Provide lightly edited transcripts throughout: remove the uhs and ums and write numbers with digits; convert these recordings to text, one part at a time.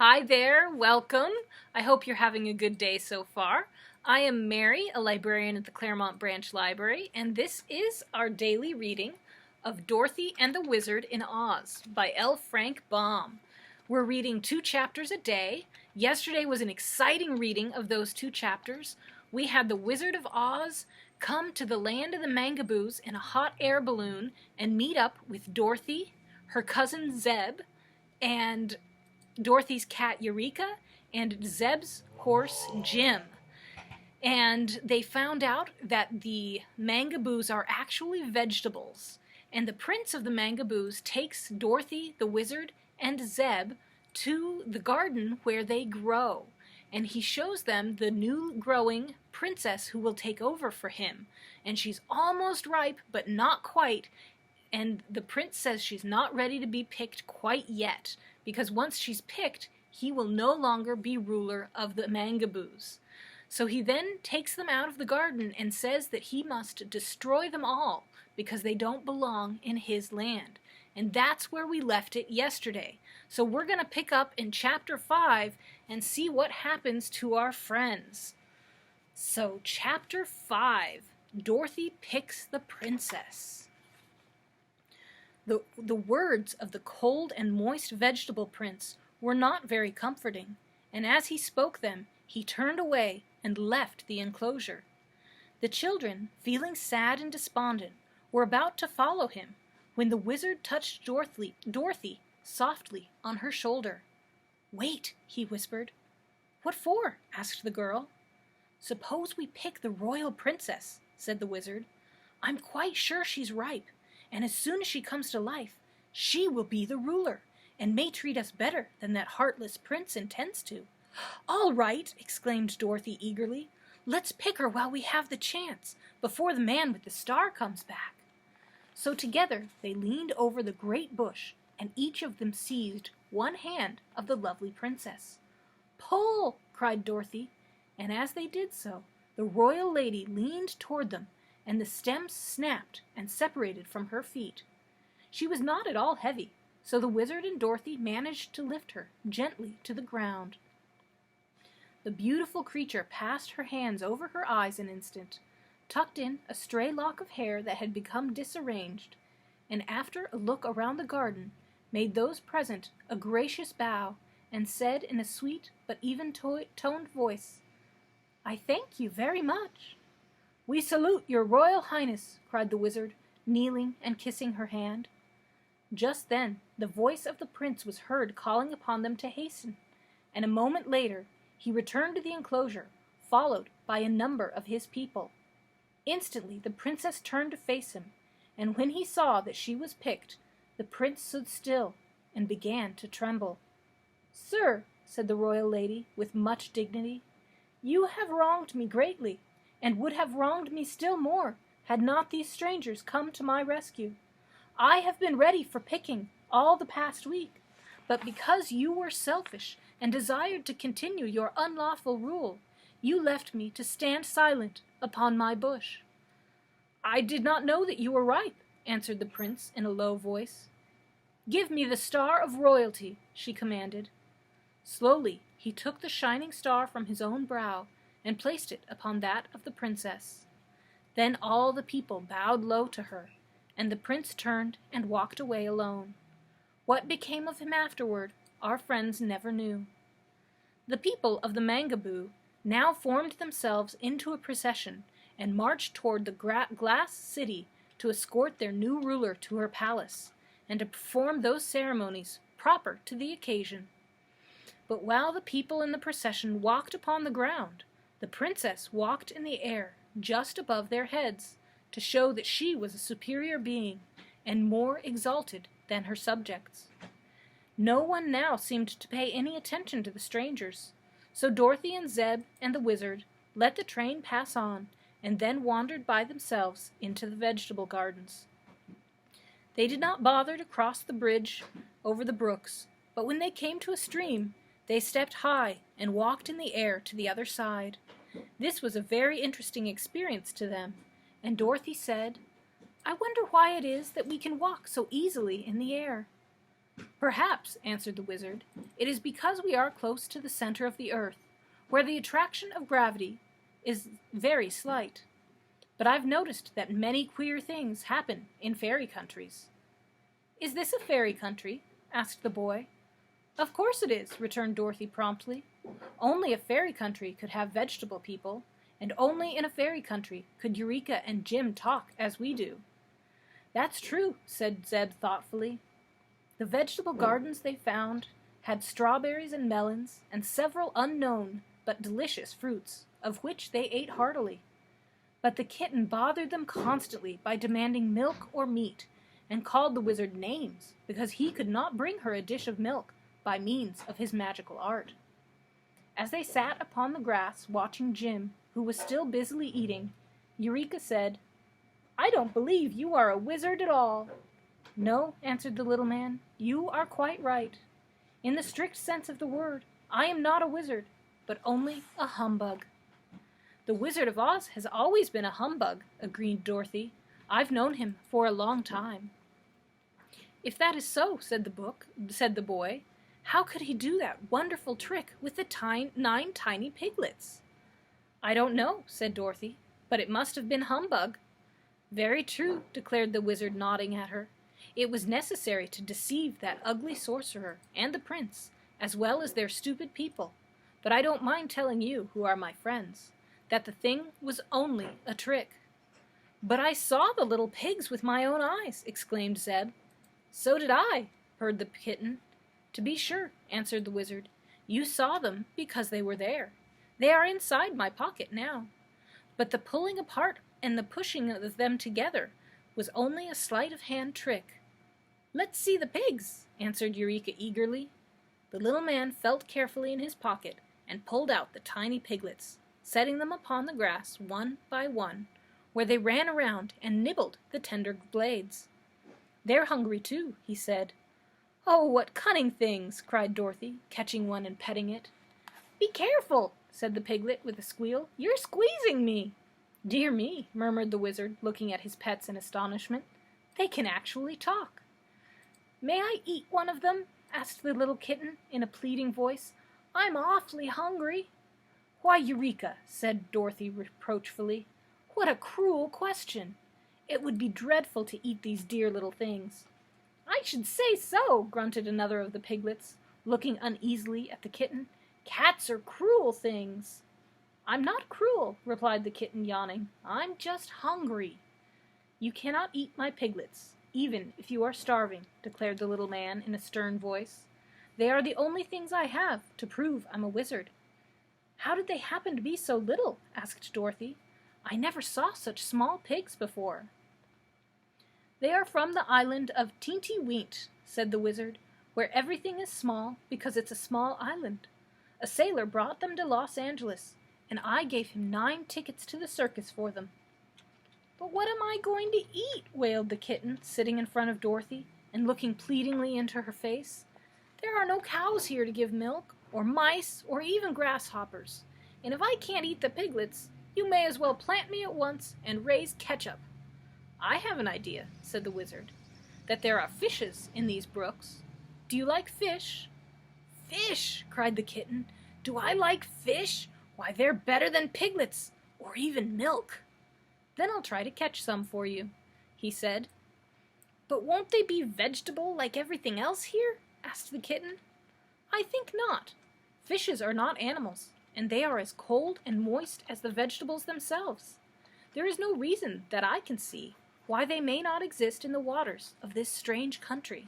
Hi there, welcome. I hope you're having a good day so far. I am Mary, a librarian at the Claremont Branch Library, and this is our daily reading of Dorothy and the Wizard in Oz by L. Frank Baum. We're reading 2 chapters a day. Yesterday was an exciting reading of those 2 chapters. We had the Wizard of Oz come to the land of the Mangaboos in a hot air balloon and meet up with Dorothy, her cousin Zeb, and Dorothy's cat Eureka, and Zeb's horse Jim. And they found out that the Mangaboos are actually vegetables. And the prince of the Mangaboos takes Dorothy, the wizard, and Zeb to the garden where they grow. And he shows them the new growing princess who will take over for him. And she's almost ripe, but not quite. And the prince says she's not ready to be picked quite yet, because once she's picked, he will no longer be ruler of the Mangaboos. So he then takes them out of the garden and says that he must destroy them all because they don't belong in his land. And that's where we left it yesterday. So we're going to pick up in chapter 5 and see what happens to our friends. So chapter 5, Dorothy picks the princess. The words of the cold and moist vegetable prince were not very comforting, and as he spoke them, he turned away and left the enclosure. The children, feeling sad and despondent, were about to follow him when the wizard touched Dorothy softly on her shoulder. "Wait," he whispered. "What for?" asked the girl. "Suppose we pick the royal princess," said the wizard. "I'm quite sure she's ripe, and as soon as she comes to life, she will be the ruler, and may treat us better than that heartless prince intends to." "All right," exclaimed Dorothy eagerly. "Let's pick her while we have the chance, before the man with the star comes back." So together they leaned over the great bush, and each of them seized one hand of the lovely princess. "Pull!" cried Dorothy, and as they did so, the royal lady leaned toward them, and the stems snapped and separated from her feet. She was not at all heavy, so the wizard and Dorothy managed to lift her gently to the ground. The beautiful creature passed her hands over her eyes an instant, tucked in a stray lock of hair that had become disarranged, and after a look around the garden, made those present a gracious bow, and said in a sweet but even-toned voice, "I thank you very much." "We salute your royal highness," cried the wizard, kneeling and kissing her hand. Just then the voice of the prince was heard calling upon them to hasten, and a moment later he returned to the enclosure, followed by a number of his people. Instantly the princess turned to face him, and when he saw that she was picked, the prince stood still and began to tremble. "Sir," said the royal lady with much dignity, "you have wronged me greatly, and would have wronged me still more had not these strangers come to my rescue. I have been ready for picking all the past week, but because you were selfish and desired to continue your unlawful rule, you left me to stand silent upon my bush." "I did not know that you were ripe," answered the prince in a low voice. "Give me the star of royalty," she commanded. Slowly he took the shining star from his own brow and placed it upon that of the princess. Then all the people bowed low to her, and the prince turned and walked away alone. What became of him afterward, our friends never knew. The people of the Mangaboo now formed themselves into a procession and marched toward the glass city to escort their new ruler to her palace, and to perform those ceremonies proper to the occasion. But while the people in the procession walked upon the ground, the princess walked in the air just above their heads, to show that she was a superior being and more exalted than her subjects. No one now seemed to pay any attention to the strangers, so Dorothy and Zeb and the wizard let the train pass on, and then wandered by themselves into the vegetable gardens. They did not bother to cross the bridge over the brooks, but when they came to a stream, they stepped high and walked in the air to the other side. This was a very interesting experience to them, and Dorothy said, "I wonder why it is that we can walk so easily in the air." "Perhaps," answered the wizard, "it is because we are close to the center of the earth, where the attraction of gravity is very slight. But I've noticed that many queer things happen in fairy countries." "Is this a fairy country?" asked the boy. "Of course it is," returned Dorothy promptly. "Only a fairy country could have vegetable people, and only in a fairy country could Eureka and Jim talk as we do." "That's true," said Zeb thoughtfully. The vegetable gardens they found had strawberries and melons and several unknown but delicious fruits, of which they ate heartily. But the kitten bothered them constantly by demanding milk or meat, and called the wizard names because he could not bring her a dish of milk by means of his magical art. As they sat upon the grass watching Jim, who was still busily eating, Eureka said, "I don't believe you are a wizard at all." "No," answered the little man, "you are quite right. In the strict sense of the word, I am not a wizard, but only a humbug." "The Wizard of Oz has always been a humbug," agreed Dorothy. "I've known him for a long time." "If that is so," said the boy, "how could he do that wonderful trick with the 9 tiny piglets?" "I don't know," said Dorothy, "but it must have been humbug." "Very true," declared the wizard, nodding at her. "It was necessary to deceive that ugly sorcerer and the prince, as well as their stupid people. But I don't mind telling you, who are my friends, that the thing was only a trick." "But I saw the little pigs with my own eyes!" exclaimed Zeb. "So did I," purred the kitten. "To be sure," answered the wizard. "You saw them because they were there. They are inside my pocket now. But the pulling apart and the pushing of them together was only a sleight-of-hand trick." "Let's see the pigs," answered Eureka eagerly. The little man felt carefully in his pocket and pulled out the tiny piglets, setting them upon the grass one by one, where they ran around and nibbled the tender blades. "They're hungry too," he said. "Oh, what cunning things!" cried Dorothy, catching one and petting it. "Be careful!" said the piglet with a squeal. "You're squeezing me!" "Dear me," murmured the wizard, looking at his pets in astonishment. "They can actually talk." "May I eat one of them?" asked the little kitten in a pleading voice. "I'm awfully hungry." "Why, Eureka," said Dorothy reproachfully, "what a cruel question! It would be dreadful to eat these dear little things." "I should say so," grunted another of the piglets, looking uneasily at the kitten. "Cats are cruel things." "I'm not cruel," replied the kitten, yawning. "I'm just hungry." "You cannot eat my piglets, even if you are starving," declared the little man in a stern voice. "They are the only things I have to prove I'm a wizard." "How did they happen to be so little?" asked Dorothy. "I never saw such small pigs before." "They are from the island of Teenty-Weent," said the wizard, "where everything is small because it's a small island. A sailor brought them to Los Angeles, and I gave him 9 tickets to the circus for them." "But what am I going to eat?" wailed the kitten, sitting in front of Dorothy and looking pleadingly into her face. "There are no cows here to give milk, or mice, or even grasshoppers. And if I can't eat the piglets, you may as well plant me at once and raise ketchup." "I have an idea," said the wizard, "that there are fishes in these brooks. Do you like fish?" "Fish!" cried the kitten. "Do I like fish? Why, they're better than piglets, or even milk." "Then I'll try to catch some for you," he said. "But won't they be vegetable like everything else here?" asked the kitten. "I think not. Fishes are not animals, and they are as cold and moist as the vegetables themselves. There is no reason that I can see why they may not exist in the waters of this strange country."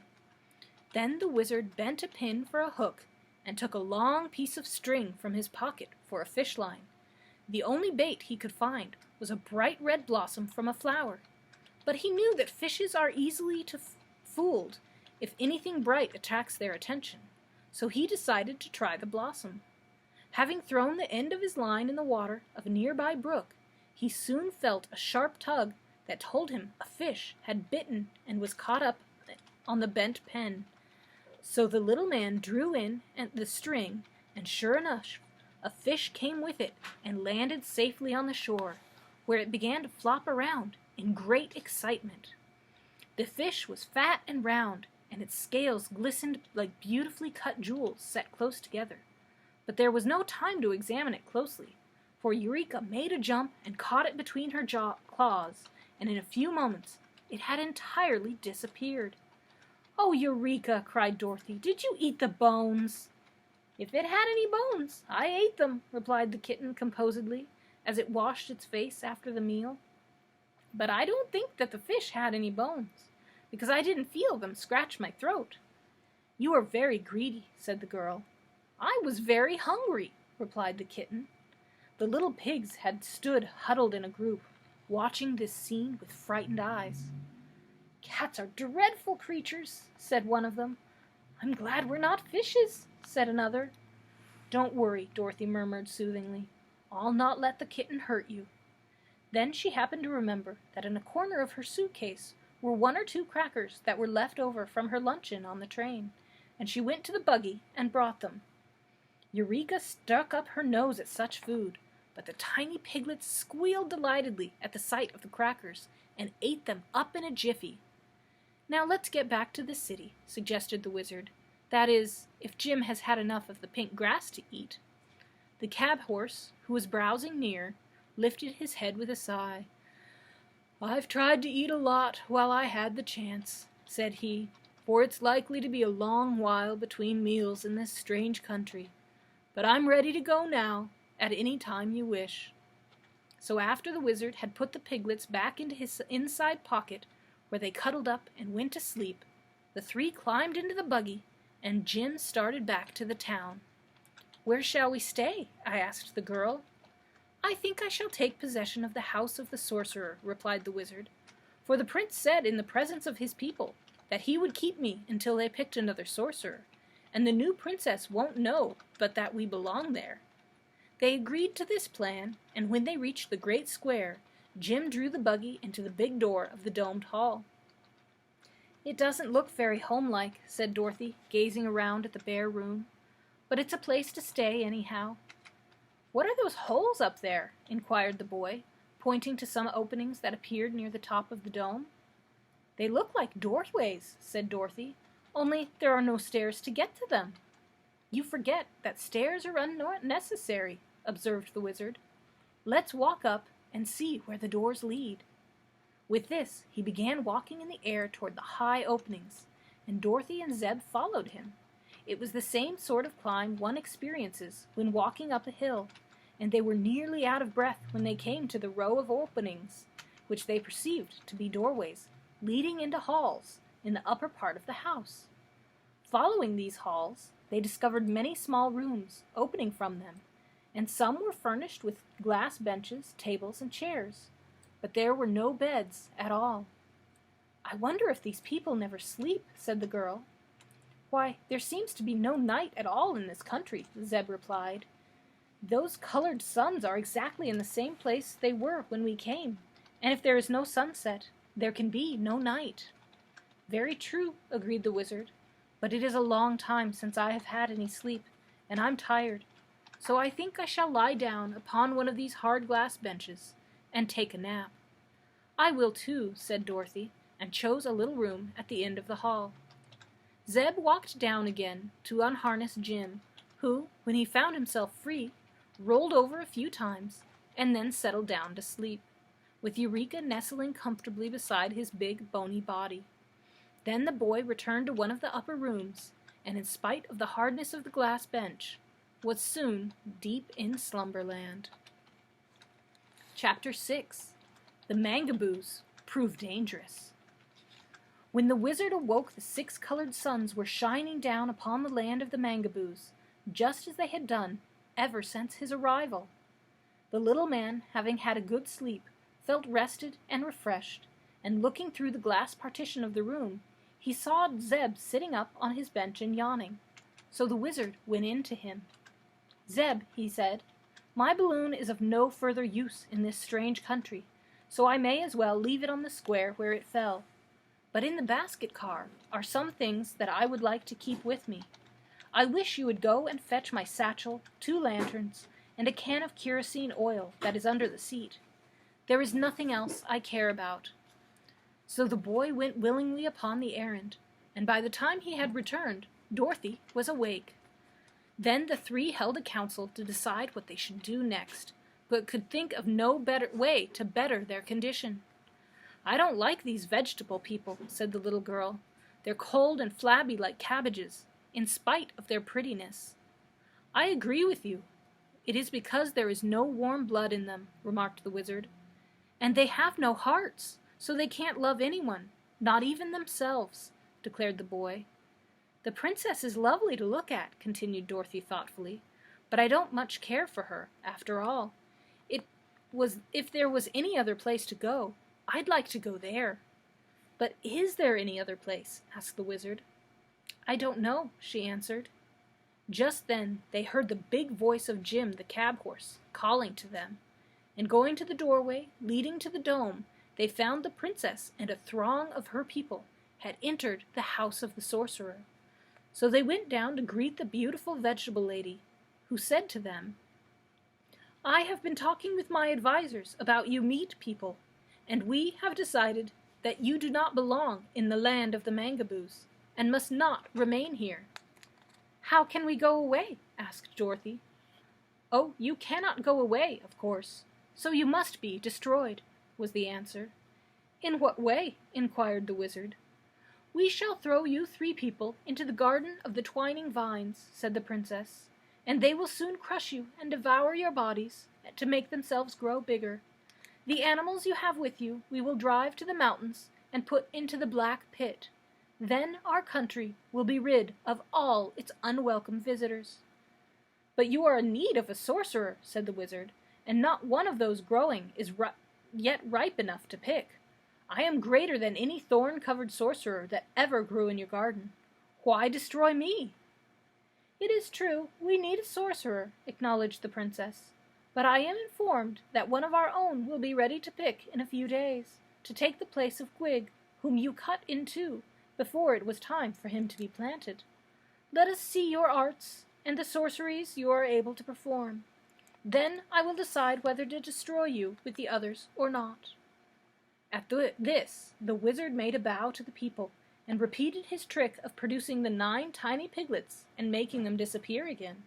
Then the wizard bent a pin for a hook and took a long piece of string from his pocket for a fish line. The only bait he could find was a bright red blossom from a flower. But he knew that fishes are easily fooled if anything bright attracts their attention, so he decided to try the blossom. Having thrown the end of his line in the water of a nearby brook, he soon felt a sharp tug that told him a fish had bitten and was caught up on the bent pen. So the little man drew in the string, and sure enough, a fish came with it and landed safely on the shore, where it began to flop around in great excitement. The fish was fat and round, and its scales glistened like beautifully cut jewels set close together. But there was no time to examine it closely, for Eureka made a jump and caught it between her claws, and in a few moments it had entirely disappeared. "Oh, Eureka!" cried Dorothy. "Did you eat the bones?" "If it had any bones, I ate them," replied the kitten composedly, as it washed its face after the meal. "But I don't think that the fish had any bones, because I didn't feel them scratch my throat." "You are very greedy," said the girl. "I was very hungry," replied the kitten. The little pigs had stood huddled in a group, watching this scene with frightened eyes. "Cats are dreadful creatures," said one of them. "I'm glad we're not fishes," said another. "Don't worry," Dorothy murmured soothingly. "I'll not let the kitten hurt you." Then she happened to remember that in a corner of her suitcase were 1 or 2 crackers that were left over from her luncheon on the train, and she went to the buggy and brought them. Eureka stuck up her nose at such food, but the tiny piglets squealed delightedly at the sight of the crackers and ate them up in a jiffy. "Now let's get back to the city," suggested the wizard. "That is, if Jim has had enough of the pink grass to eat." The cab horse, who was browsing near, lifted his head with a sigh. "I've tried to eat a lot while I had the chance," said he, "for it's likely to be a long while between meals in this strange country. But I'm ready to go now, at any time you wish." So after the wizard had put the piglets back into his inside pocket, where they cuddled up and went to sleep, the 3 climbed into the buggy, and Jim started back to the town. "Where shall we stay?" I asked the girl. "I think I shall take possession of the house of the sorcerer," replied the wizard, "for the prince said in the presence of his people that he would keep me until they picked another sorcerer, and the new princess won't know but that we belong there." They agreed to this plan, and when they reached the great square, Jim drew the buggy into the big door of the domed hall. "It doesn't look very homelike," said Dorothy, gazing around at the bare room, "but it's a place to stay anyhow." "What are those holes up there?" inquired the boy, pointing to some openings that appeared near the top of the dome. "They look like doorways," said Dorothy, "only there are no stairs to get to them." "You forget that stairs are unnecessary," observed the wizard. "Let's walk up and see where the doors lead." With this, he began walking in the air toward the high openings, and Dorothy and Zeb followed him. It was the same sort of climb one experiences when walking up a hill, and they were nearly out of breath when they came to the row of openings, which they perceived to be doorways, leading into halls in the upper part of the house. Following these halls, they discovered many small rooms opening from them, and some were furnished with glass benches, tables, and chairs, but there were no beds at all. "I wonder if these people never sleep," said the girl. "Why, there seems to be no night at all in this country," Zeb replied. "Those colored suns are exactly in the same place they were when we came, and if there is no sunset, there can be no night." "Very true," agreed the wizard, "but it is a long time since I have had any sleep, and I'm tired, so I think I shall lie down upon one of these hard glass benches and take a nap." "I will too," said Dorothy, and chose a little room at the end of the hall. Zeb walked down again to unharness Jim, who, when he found himself free, rolled over a few times and then settled down to sleep, with Eureka nestling comfortably beside his big, bony body. Then the boy returned to one of the upper rooms, and in spite of the hardness of the glass bench, was soon deep in slumberland. Chapter 6. The Mangaboos Prove Dangerous. When the wizard awoke, the 6 colored suns were shining down upon the land of the Mangaboos, just as they had done ever since his arrival. The little man, having had a good sleep, felt rested and refreshed, and looking through the glass partition of the room, he saw Zeb sitting up on his bench and yawning. So the wizard went in to him. "Zeb," he said, "my balloon is of no further use in this strange country, so I may as well leave it on the square where it fell. But in the basket car are some things that I would like to keep with me. I wish you would go and fetch my satchel, 2 lanterns, and a can of kerosene oil that is under the seat. There is nothing else I care about." So the boy went willingly upon the errand, and by the time he had returned, Dorothy was awake. Then the three held a council to decide what they should do next, but could think of no better way to better their condition. "I don't like these vegetable people," said the little girl. "They're cold and flabby like cabbages, in spite of their prettiness." "I agree with you. It is because there is no warm blood in them," remarked the wizard. "And they have no hearts, so they can't love anyone, not even themselves," declared the boy. "The princess is lovely to look at," continued Dorothy thoughtfully, "but I don't much care for her, after all. If there was any other place to go, I'd like to go there." "But is there any other place?" asked the wizard. "I don't know," she answered. Just then they heard the big voice of Jim the cab horse calling to them, and going to the doorway leading to the dome, they found the princess and a throng of her people had entered the house of the sorcerer. So they went down to greet the beautiful vegetable lady, who said to them, "I have been talking with my advisors about you meat people, and we have decided that you do not belong in the land of the Mangaboos, and must not remain here." "How can we go away?" asked Dorothy. "Oh, you cannot go away, of course, so you must be destroyed," was the answer. "In what way?" inquired the wizard. "We shall throw you three people into the garden of the twining vines," said the princess, "and they will soon crush you and devour your bodies to make themselves grow bigger. The animals you have with you we will drive to the mountains and put into the black pit. Then our country will be rid of all its unwelcome visitors." "But you are in need of a sorcerer," said the wizard, "and not one of those growing is yet ripe enough to pick. I am greater than any thorn-covered sorcerer that ever grew in your garden. Why destroy me?" "It is true, we need a sorcerer," acknowledged the princess, "but I am informed that one of our own will be ready to pick in a few days, to take the place of Gwig, whom you cut in two before it was time for him to be planted. Let us see your arts and the sorceries you are able to perform. Then I will decide whether to destroy you with the others or not." At this, the wizard made a bow to the people, and repeated his trick of producing the 9 tiny piglets and making them disappear again.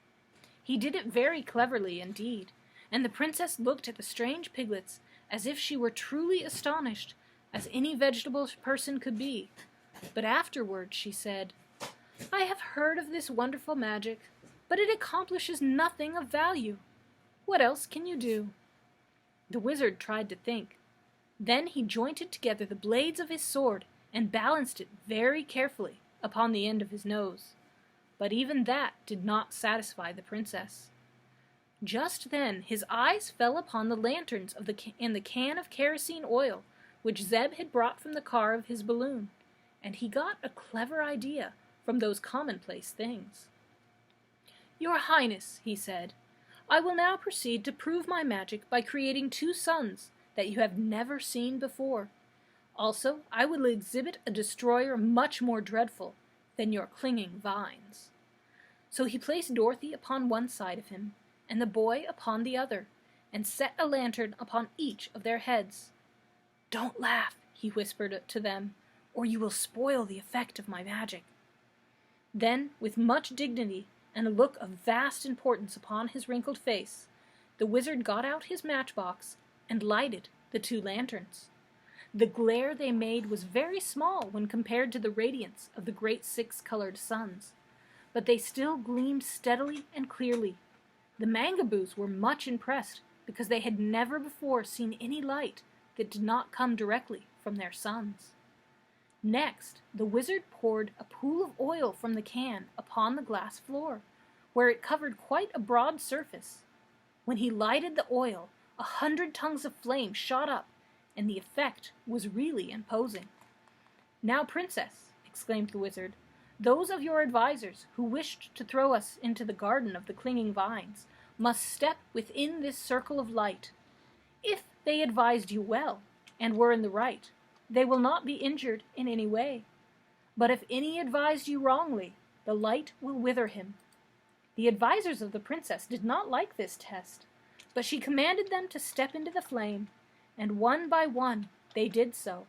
He did it very cleverly indeed, and the princess looked at the strange piglets as if she were truly astonished, as any vegetable person could be. But afterward she said, "I have heard of this wonderful magic, but it accomplishes nothing of value. What else can you do?" The wizard tried to think. Then he jointed together the blades of his sword and balanced it very carefully upon the end of his nose. But even that did not satisfy the princess. Just then his eyes fell upon the lanterns in the can of kerosene oil which Zeb had brought from the car of his balloon, and he got a clever idea from those commonplace things. "Your Highness," he said, "I will now proceed to prove my magic by creating 2 suns that you have never seen before. Also, I will exhibit a destroyer much more dreadful than your clinging vines." So he placed Dorothy upon one side of him, and the boy upon the other, and set a lantern upon each of their heads. "Don't laugh," he whispered to them, "or you will spoil the effect of my magic." Then, with much dignity and a look of vast importance upon his wrinkled face, the wizard got out his matchbox and lighted the 2 lanterns. The glare they made was very small when compared to the radiance of the great 6-colored suns, but they still gleamed steadily and clearly. The Mangaboos were much impressed because they had never before seen any light that did not come directly from their suns. Next, the wizard poured a pool of oil from the can upon the glass floor, where it covered quite a broad surface. When he lighted the oil, 100 tongues of flame shot up, and the effect was really imposing. "Now, Princess," exclaimed the wizard, "those of your advisors who wished to throw us into the garden of the clinging vines must step within this circle of light. If they advised you well, and were in the right, they will not be injured in any way. But if any advised you wrongly, the light will wither him." The advisors of the princess did not like this test, but she commanded them to step into the flame, and one by one they did so,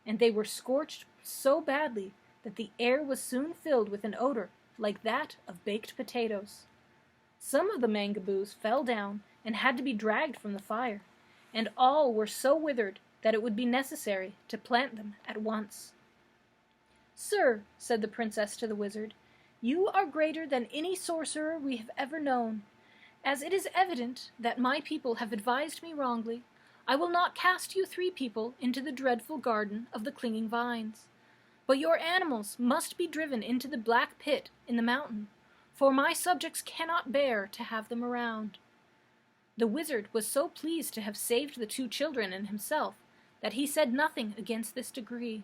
and they were scorched so badly that the air was soon filled with an odor like that of baked potatoes. Some of the mangaboos fell down and had to be dragged from the fire, and all were so withered that it would be necessary to plant them at once. "Sir," said the princess to the wizard, "you are greater than any sorcerer we have ever known. As it is evident that my people have advised me wrongly, I will not cast you 3 people into the dreadful garden of the clinging vines. But your animals must be driven into the black pit in the mountain, for my subjects cannot bear to have them around." The wizard was so pleased to have saved the 2 children and himself that he said nothing against this decree.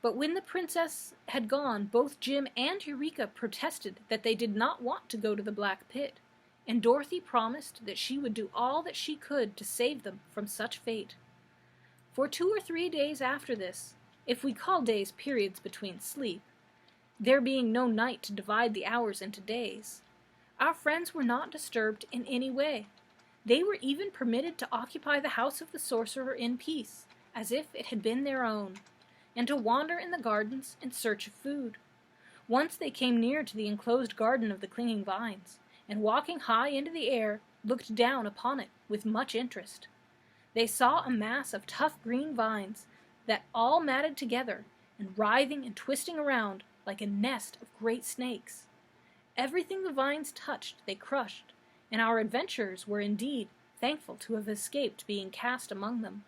But when the princess had gone, both Jim and Eureka protested that they did not want to go to the black pit, and Dorothy promised that she would do all that she could to save them from such fate. For 2 or 3 days after this, if we call days periods between sleep, there being no night to divide the hours into days, our friends were not disturbed in any way. They were even permitted to occupy the house of the sorcerer in peace, as if it had been their own, and to wander in the gardens in search of food. Once they came near to the enclosed garden of the clinging vines, and walking high into the air, looked down upon it with much interest. They saw a mass of tough green vines that all matted together and writhing and twisting around like a nest of great snakes. Everything the vines touched they crushed, and our adventurers were indeed thankful to have escaped being cast among them.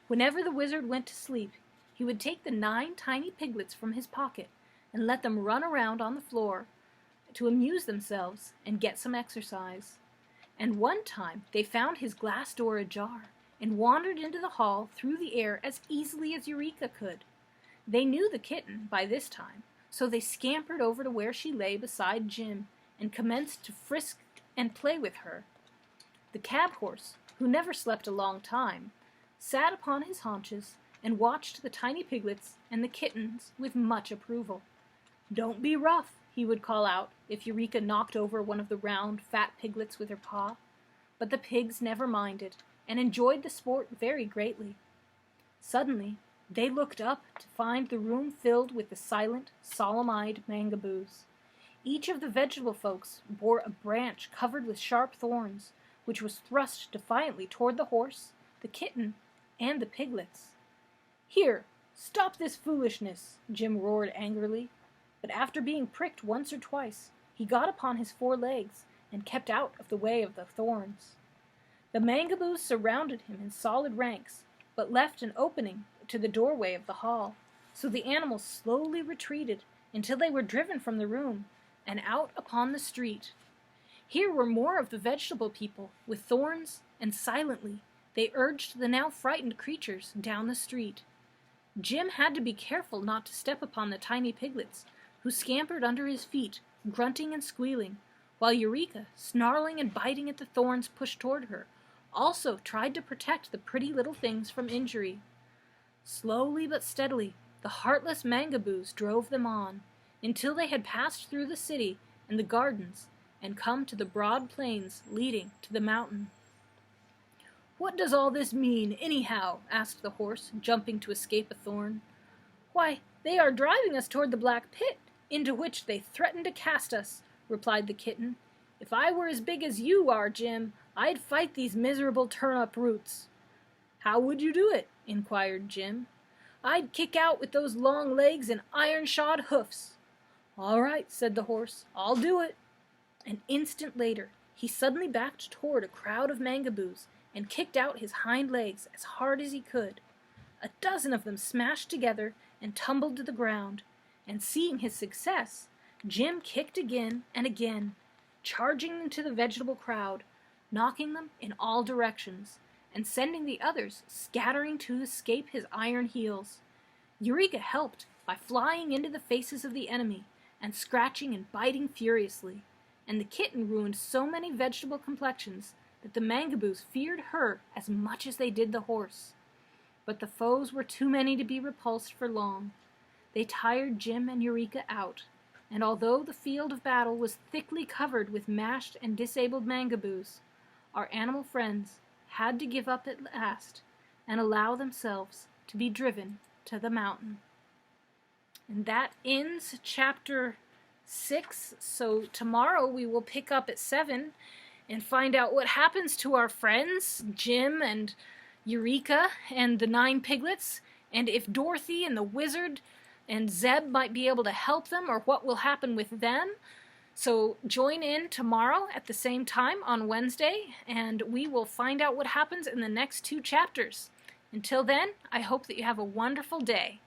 Whenever the wizard went to sleep, he would take the 9 tiny piglets from his pocket and let them run around on the floor to amuse themselves and get some exercise. And one time they found his glass door ajar, and wandered into the hall through the air as easily as Eureka could. They knew the kitten by this time, so they scampered over to where she lay beside Jim, and commenced to frisk and play with her. The cab horse, who never slept a long time, sat upon his haunches and watched the tiny piglets and the kittens with much approval. "Don't be rough," he would call out if Eureka knocked over one of the round, fat piglets with her paw. But the pigs never minded, and enjoyed the sport very greatly. Suddenly, they looked up to find the room filled with the silent, solemn-eyed mangaboos. Each of the vegetable folks bore a branch covered with sharp thorns, which was thrust defiantly toward the horse, the kitten, and the piglets. "Here, stop this foolishness!" Jim roared angrily, but after being pricked once or twice, he got upon his 4 legs and kept out of the way of the thorns. The mangaboos surrounded him in solid ranks, but left an opening to the doorway of the hall, so the animals slowly retreated until they were driven from the room and out upon the street. Here were more of the vegetable people with thorns, and silently they urged the now frightened creatures down the street. Jim had to be careful not to step upon the tiny piglets, who scampered under his feet, grunting and squealing, while Eureka, snarling and biting at the thorns pushed toward her, also tried to protect the pretty little things from injury. Slowly but steadily, the heartless mangaboos drove them on, until they had passed through the city and the gardens, and come to the broad plains leading to the mountain. "What does all this mean, anyhow?" asked the horse, jumping to escape a thorn. "Why, they are driving us toward the black pit, into which they threaten to cast us," replied the kitten. "If I were as big as you are, Jim, I'd fight these miserable turnip roots." "How would you do it?" inquired Jim. "I'd kick out with those long legs and iron-shod hoofs." "All right," said the horse, "I'll do it." An instant later, he suddenly backed toward a crowd of mangaboos and kicked out his hind legs as hard as he could. A dozen of them smashed together and tumbled to the ground, and seeing his success, Jim kicked again and again, charging into the vegetable crowd, knocking them in all directions, and sending the others scattering to escape his iron heels. Eureka helped by flying into the faces of the enemy and scratching and biting furiously, and the kitten ruined so many vegetable complexions that the mangaboos feared her as much as they did the horse. But the foes were too many to be repulsed for long. They tired Jim and Eureka out, and although the field of battle was thickly covered with mashed and disabled mangaboos, our animal friends had to give up at last and allow themselves to be driven to the mountain. And that ends chapter 6. So tomorrow we will pick up at 7 and find out what happens to our friends, Jim and Eureka and the 9 piglets, and if Dorothy and the wizard and Zeb might be able to help them, or what will happen with them. So join in tomorrow at the same time on Wednesday, and we will find out what happens in the next 2 chapters. Until then, I hope that you have a wonderful day.